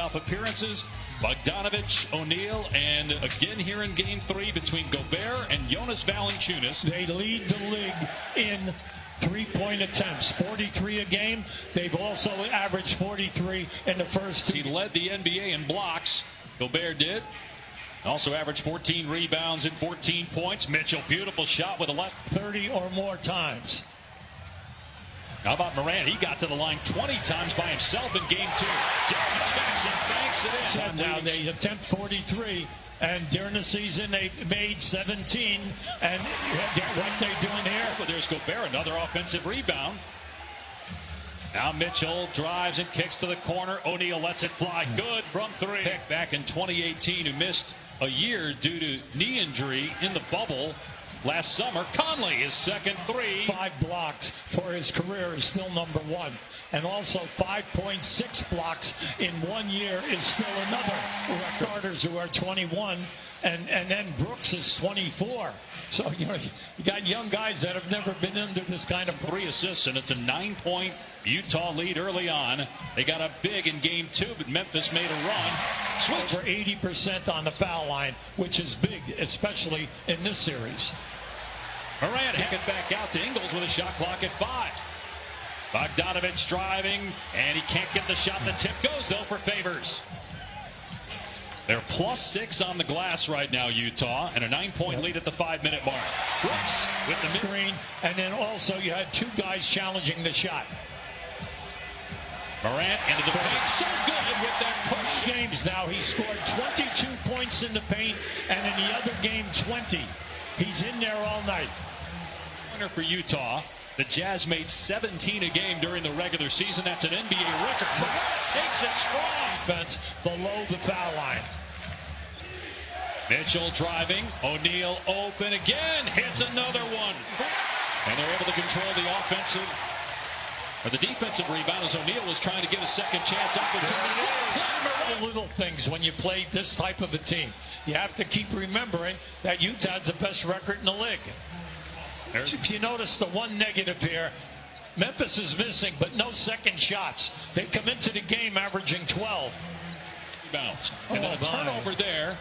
playoff appearances. Bogdanovich, O'Neal, and again here in Game 3 between Gobert and Jonas Valanciunas. They lead the league in three-point attempts, 43 a game. They've also averaged 43 in the first two. He led the NBA in blocks. Gobert did. Also averaged 14 rebounds and 14 points. Mitchell, beautiful shot with a left. 30 or more times. How about Morant? He got to the line 20 times by himself in Game 2. Jaren Jackson banks it in. Now they attempt 43, and during the season they made 17. And what they're doing here. But there's Gobert, another offensive rebound. Now Mitchell drives and kicks to the corner. O'Neal lets it fly. Good from three. Pick back in 2018 who missed a year due to knee injury in the bubble last summer. Conley, his second three. 5 blocks for his career is still number 1. And also 5.6 blocks in 1 year is still another. Carters, who are 21, and then Brooks is 24. So, you got young guys that have never been under this kind of... 3 assists, and it's a 9-point Utah lead early on. They got up big in Game 2, but Memphis made a run. Switch. Over 80% on the foul line, which is big, especially in this series. Morant kick it back out to Ingles with a shot clock at 5. Bogdanovich driving, and he can't get the shot. The tip goes, though, for Favors. They're +6 on the glass right now, Utah, and a 9-point lead at the 5-minute mark. Brooks with the screen, and then also you had 2 guys challenging the shot. Morant into the paint, so good with that push. Games now, he scored 22 points in the paint, and in the other game, 20. He's in there all night. For Utah, the Jazz made 17 a game during the regular season. That's an NBA record. Morant takes it strong. Defense below the foul line. Mitchell driving. O'Neal open again. Hits another one. And they're able to control the offensive, or the defensive rebound as O'Neal was trying to get a second chance opportunity. The little things when you play this type of a team. You have to keep remembering that Utah's the best record in the league. You notice the one negative here. Memphis is missing, but no second shots. They come into the game averaging 12. Bounce. And then a turnover there.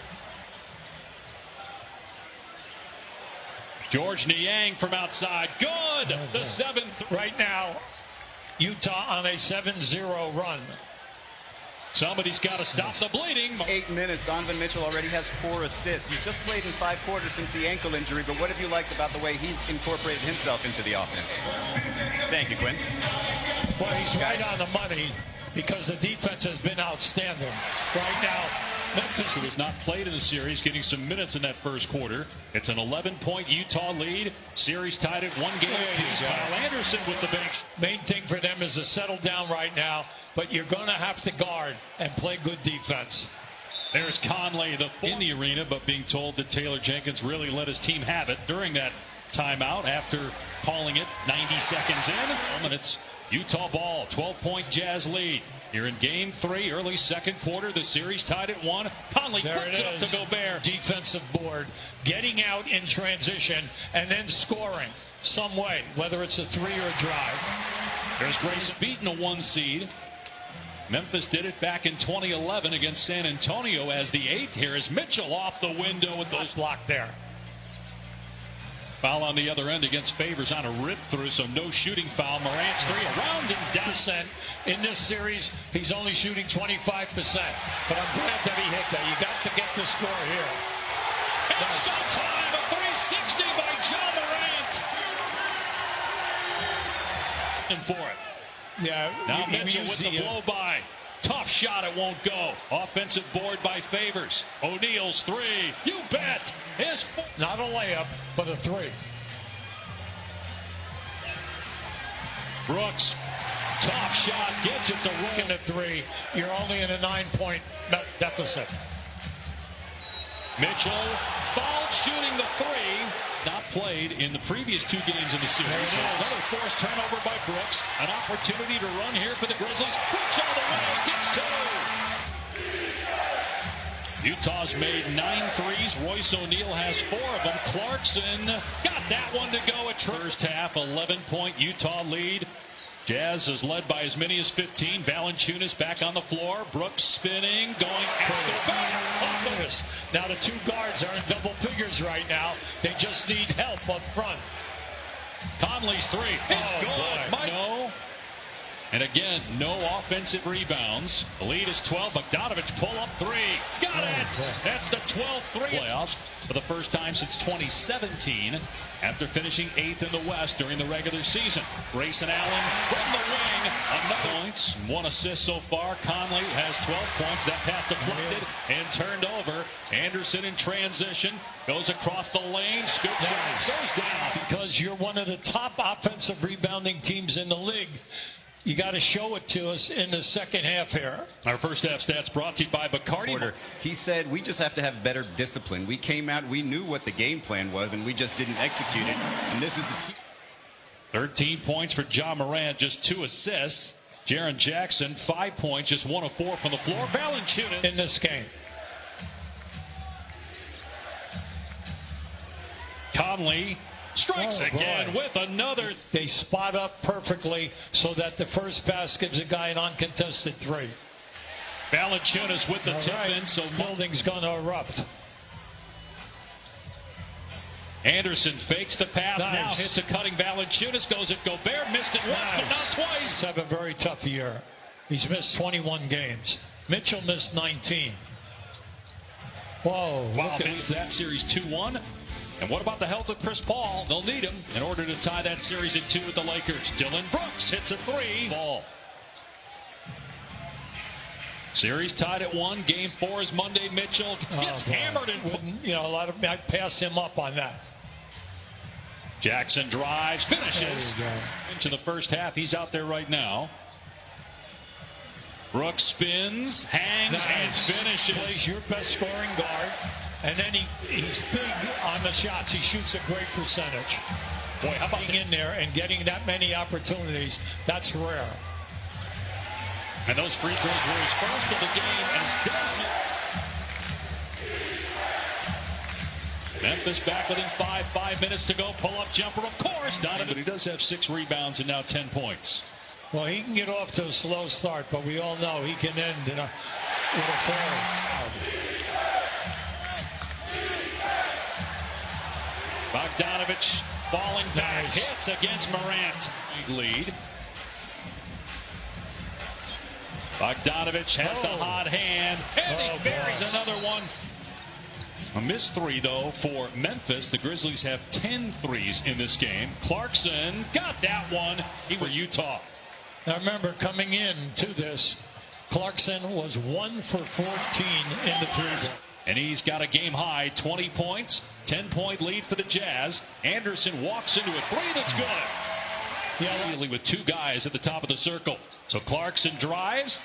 George Niang from outside. Good. The 7th. Right now, Utah on a 7-0 run. Somebody's got to stop the bleeding. 8 minutes. Donovan Mitchell already has 4 assists. He's just played in 5 quarters since the ankle injury, but what have you liked about the way he's incorporated himself into the offense? Thank you, Quinn. Well, he's right on the money because the defense has been outstanding. Right now, Memphis, who has not played in the series, getting some minutes in that first quarter. It's an 11-point Utah lead. Series tied at 1 game apiece. Kyle Anderson with the bench. Main thing for them is to settle down right now, but you're going to have to guard and play good defense. There's Conley in the arena, but being told that Taylor Jenkins really let his team have it during that timeout after calling it 90 seconds in. And it's Utah ball, 12-point Jazz lead. Here in Game 3, early second quarter, the series tied at 1. Conley flips it up to Gobert. Defensive board, getting out in transition, and then scoring some way, whether it's a 3 or a drive. There's Grayson beating a 1 seed. Memphis did it back in 2011 against San Antonio as the 8th. Here is Mitchell off the window with those blocked there. Foul on the other end against Favors on a rip through, so no shooting foul. Morant's 3 around and down. In this series, he's only shooting 25%. But I'm glad that he hit that. You got to get the score here. It's time, a 360 by John Morant. And for it. Yeah. Now Mitchell with the blow by. Tough shot, it won't go. Offensive board by Favors. O'Neal's 3. You bet. His not a layup, but a 3. Brooks, tough shot, gets it to roll. In a 3, you're only in a 9-point deficit. Mitchell, foul shooting the 3. Not played in the previous 2 games in the series. So another forced turnover by Brooks. An opportunity to run here for the Grizzlies. Brooks all the way, gets 2. Utah's made 9 threes. Royce O'Neal has 4 of them. Clarkson got that one to go at first half. 11-point Utah lead. Jazz is led by as many as 15. Valanciunas back on the floor. Brooks spinning, going after. Now the two guards are in double figures right now. They just need help up front. Conley's three. It's good. No. And again, no offensive rebounds. The lead is 12. Bogdanovich pull up three. Got it. That's the 12-3 playoffs for the first time since 2017 after finishing 8th in the West during the regular season. Grayson Allen from the wing. Another points. 1 assist so far. Conley has 12 points. That pass deflected and turned over. Anderson in transition. Goes across the lane. Scoop shot. Goes down. Because you're one of the top offensive rebounding teams in the league. You got to show it to us in the second half here. Our first half stats brought to you by Bacardi. He said we just have to have better discipline. We came out, we knew what the game plan was, and we just didn't execute it. And this is the team. 13 points for Ja Morant, just 2 assists. Jaren Jackson, 5 points, just 1 of 4 from the floor. Valanciunas in this game. Conley strikes again with another. They spot up perfectly so that the first pass gives a guy an uncontested three. Valanciunas with the tip in, so building's going to erupt. Anderson fakes the pass, now hits a cutting Valanciunas, goes at Gobert, missed it once, but not twice. He's having a very tough year. He's missed 21 games. Mitchell missed 19. Whoa. Wow, makes that series 2-1. And what about the health of Chris Paul? They'll need him in order to tie that series at 2 with the Lakers. Dylan Brooks hits a 3. Ball. Series tied at 1. Game 4 is Monday. Mitchell gets hammered. And a lot of I'd pass him up on that. Jackson drives, finishes. Into the first half. He's out there right now. Brooks spins, hangs, and finishes. Plays your best scoring guard. And then he's big on the shots. He shoots a great percentage. Boy, how about being in there and getting that many opportunities? That's rare. And those free throws were his first of the game as Desmond. Memphis back within 5 minutes to go. Pull-up jumper, of course. Donovan, but he does have 6 rebounds and now 10 points. Well, he can get off to a slow start, but we all know he can end with a 4. Bogdanovich falling back, hits against Morant. Lead. Bogdanovich has the hot hand, and he buries another one. A missed 3, though, for Memphis. The Grizzlies have 10 threes in this game. Clarkson got that one. He was Utah. Now, remember, coming in to this, Clarkson was 1 for 14 in the three. And he's got a game high, 20 points, 10-point lead for the Jazz. Anderson walks into a 3 that's good. Immediately with 2 guys at the top of the circle. So Clarkson drives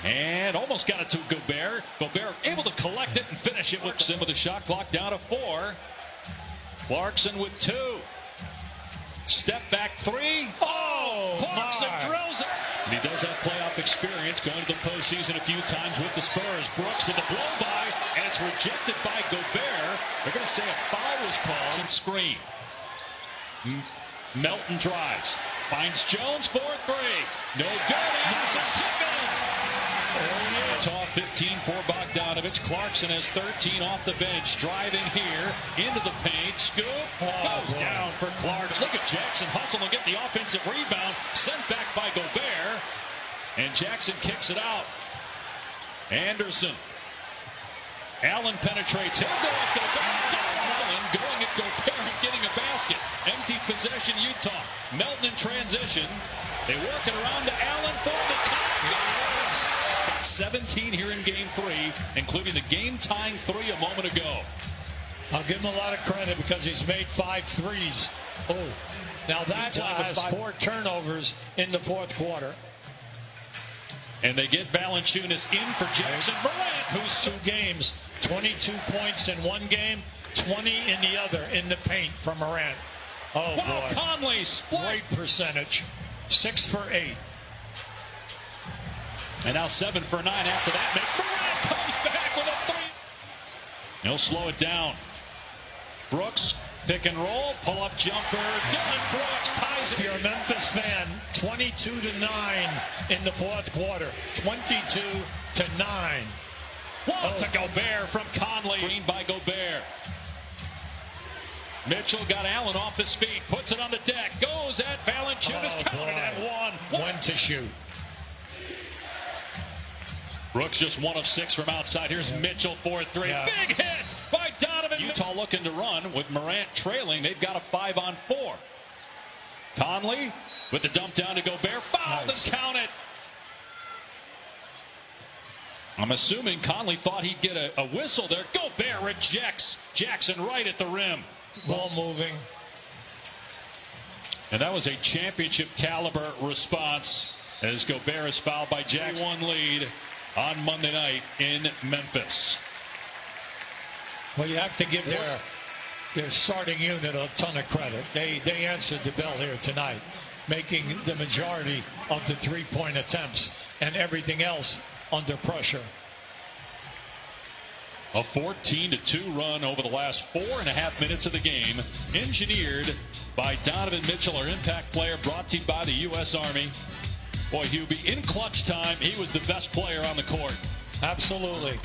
and almost got it to Gobert. Gobert able to collect it and finish it with the shot clock down to 4. Clarkson with 2. Step back 3. Clarkson drills it. And he does have playoff experience going to the postseason a few times with the Spurs. Brooks with a blow by, and it's rejected by Gobert. They're going to say a foul was called and screen. Melton drives, finds Jones for 3. No good. Anderson tip in. Utah 15 for Bogdanovich. Clarkson has 13 off the bench. Driving here into the paint. Scoop goes down for Clarkson. Look at Jackson hustle and get the offensive rebound. Sent back by Gobert. And Jackson kicks it out. Anderson. Allen penetrates. He'll go at Gobert. Allen going at Gobert and getting a basket. Empty possession Utah. Melton in transition. They work it around to Allen for the tie. 17 here in game 3, including the game-tying 3 a moment ago. I'll give him a lot of credit because he's made 5 threes. Now that has 4 turnovers in the fourth quarter. And they get Valanciunas in for Jackson Morant, who's 2 games, 22 points in one game, 20 in the other in the paint from Morant. Boy. Conley split. Great percentage. 6 for 8. And now 7 for 9 after that. Morant comes back with a 3. He'll slow it down. Brooks, pick and roll, pull-up jumper. Dylan Brooks ties. ties If it. you're a Memphis fan, 22-9 in the fourth quarter. 22-9. Whoa, to Gobert from Conley. Screen by Gobert. Mitchell got Allen off his feet, puts it on the deck, goes at Valanciunas, counted at one. When to shoot. Brooks just 1 of 6 from outside. Here's Mitchell for 3. Big hit by Donovan. Utah looking to run with Morant trailing. They've got a 5-on-4. Conley with the dump down to Gobert. Fouled and counted. I'm assuming Conley thought he'd get a whistle there. Gobert rejects Jackson right at the rim. Ball moving. And that was a championship caliber response as Gobert is fouled by Jackson. 1 lead on Monday night in Memphis. Well, you have to give their starting unit a ton of credit. They answered the bell here tonight, making the majority of the three-point attempts and everything else under pressure. A 14-2 run over the last 4.5 minutes of the game. Engineered by Donovan Mitchell, our impact player, brought to you by the U.S. Army. Boy, Hubie, in clutch time, he was the best player on the court. Absolutely.